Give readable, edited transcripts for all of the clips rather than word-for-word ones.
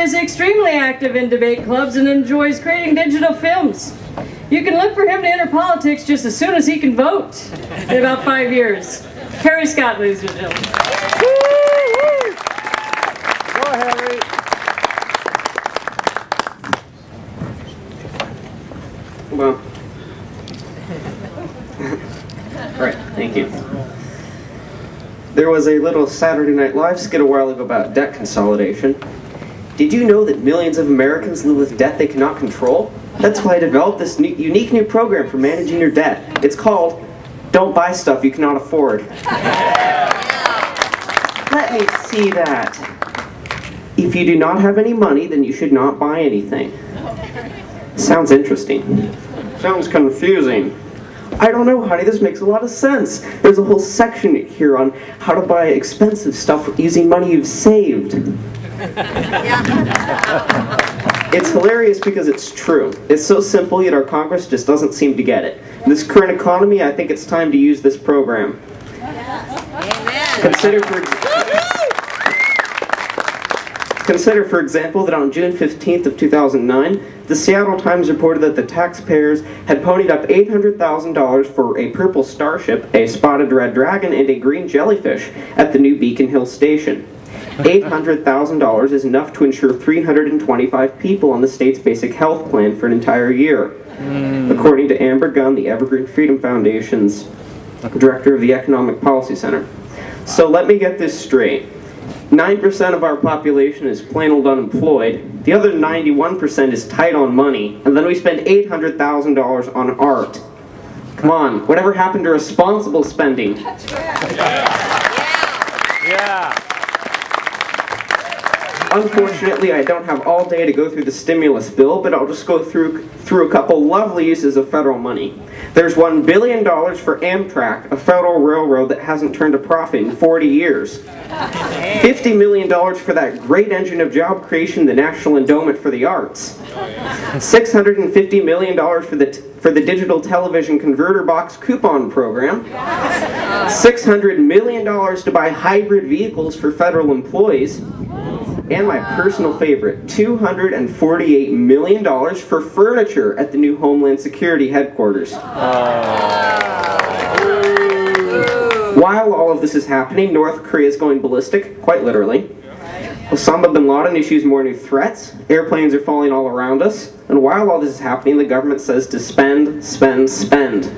is extremely active in debate clubs and enjoys creating digital films. You can look for him to enter politics just as soon as he can vote in about 5 years. Harry Scott, ladies and gentlemen. Go, Harry. Well, all right, thank you. There was a little Saturday Night Live skit a while ago about debt consolidation. Did you know that millions of Americans live with debt they cannot control? That's why I developed this unique new program for managing your debt. It's called Don't Buy Stuff You Cannot Afford. Let me see that. If you do not have any money, then you should not buy anything. Sounds interesting. Sounds confusing. I don't know, honey, this makes a lot of sense. There's a whole section here on how to buy expensive stuff using money you've saved. It's hilarious because it's true. It's so simple, yet our Congress just doesn't seem to get it. In this current economy, I think it's time to use this program. Consider, for example, that on June 15th of 2009, the Seattle Times reported that the taxpayers had ponied up $800,000 for a purple starship, a spotted red dragon, and a green jellyfish at the new Beacon Hill station. $800,000 is enough to insure 325 people on the state's basic health plan for an entire year. According to Amber Gunn, the Evergreen Freedom Foundation's director of the Economic Policy Center. So let me get this straight. 9% of our population is plain old unemployed. The other 91% is tight on money. And then we spend $800,000 on art. Come on, whatever happened to responsible spending? Yeah. Unfortunately, I don't have all day to go through the stimulus bill, but I'll just go through a couple lovely uses of federal money. There's $1 billion for Amtrak, a federal railroad that hasn't turned a profit in 40 years. $50 million for that great engine of job creation, the National Endowment for the Arts. $650 million for the digital television converter box coupon program. $600 million to buy hybrid vehicles for federal employees. And my personal favorite, $248 million for furniture at the new Homeland Security headquarters. While all of this is happening, North Korea is going ballistic, quite literally. Osama bin Laden issues more new threats. Airplanes are falling all around us. And while all this is happening, the government says to spend, spend, spend.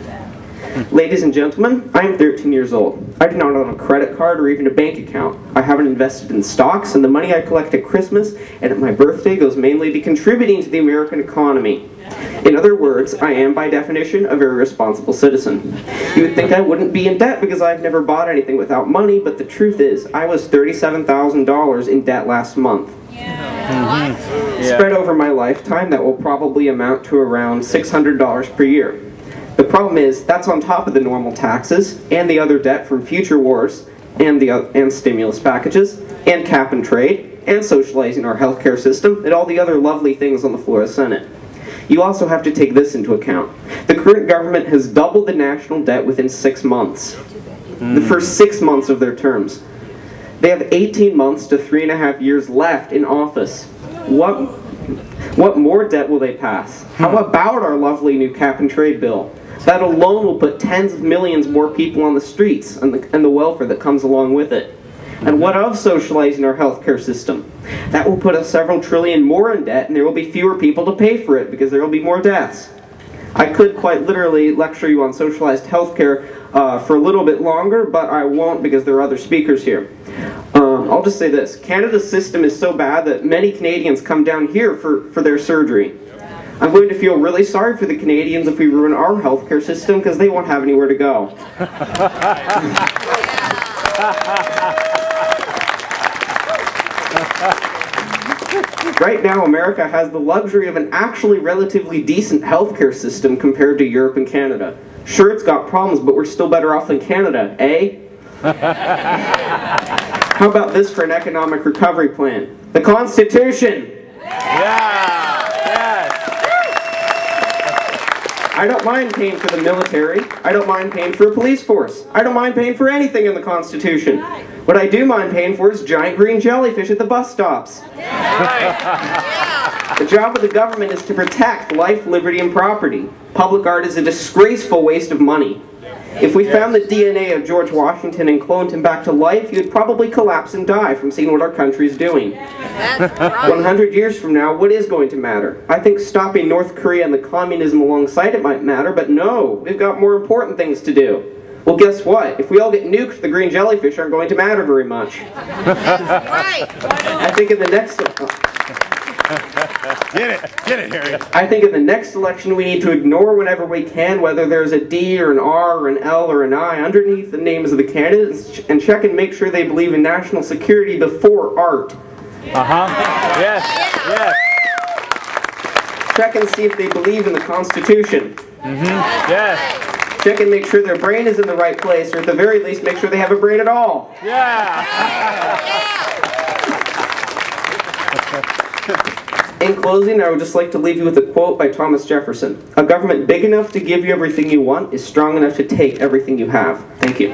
Ladies and gentlemen, I am 13 years old. I do not own a credit card or even a bank account. I haven't invested in stocks, and the money I collect at Christmas and at my birthday goes mainly to contributing to the American economy. In other words, I am, by definition, a very responsible citizen. You would think I wouldn't be in debt because I've never bought anything without money, but the truth is, I was $37,000 in debt last month. Spread over my lifetime, that will probably amount to around $600 per year. The problem is, that's on top of the normal taxes, and the other debt from future wars, and stimulus packages, and cap and trade, and socializing our healthcare system, and all the other lovely things on the floor of the Senate. You also have to take this into account. The current government has doubled the national debt within 6 months. The first 6 months of their terms. They have 18 months to 3.5 years left in office. What more debt will they pass? How about our lovely new cap and trade bill? That alone will put tens of millions more people on the streets and the welfare that comes along with it. And what of socializing our healthcare system? That will put us several trillion more in debt, and there will be fewer people to pay for it because there will be more deaths. I could quite literally lecture you on socialized healthcare for a little bit longer, but I won't because there are other speakers here. I'll just say this. Canada's system is so bad that many Canadians come down here for their surgery. I'm going to feel really sorry for the Canadians if we ruin our healthcare system because they won't have anywhere to go. Right now, America has the luxury of an actually relatively decent healthcare system compared to Europe and Canada. Sure, it's got problems, but we're still better off than Canada, eh? How about this for an economic recovery plan? The Constitution! Yeah! Yes! I don't mind paying for the military. I don't mind paying for a police force. I don't mind paying for anything in the Constitution. What I do mind paying for is giant green jellyfish at the bus stops. The job of the government is to protect life, liberty, and property. Public art is a disgraceful waste of money. If we found the DNA of George Washington and cloned him back to life, you'd probably collapse and die from seeing what our country is doing. 100 years from now, what is going to matter? I think stopping North Korea and the communism alongside it might matter, but no, we've got more important things to do. Well, guess what? If we all get nuked, the green jellyfish aren't going to matter very much. I think in the next... Get it, Harry. I think in the next election we need to ignore whenever we can whether there's a D or an R or an L or an I underneath the names of the candidates and check and make sure they believe in national security before art. Yes. Check and see if they believe in the Constitution. Yes. Check and make sure their brain is in the right place, or at the very least make sure they have a brain at all. In closing, I would just like to leave you with a quote by Thomas Jefferson. A government big enough to give you everything you want is strong enough to take everything you have. Thank you.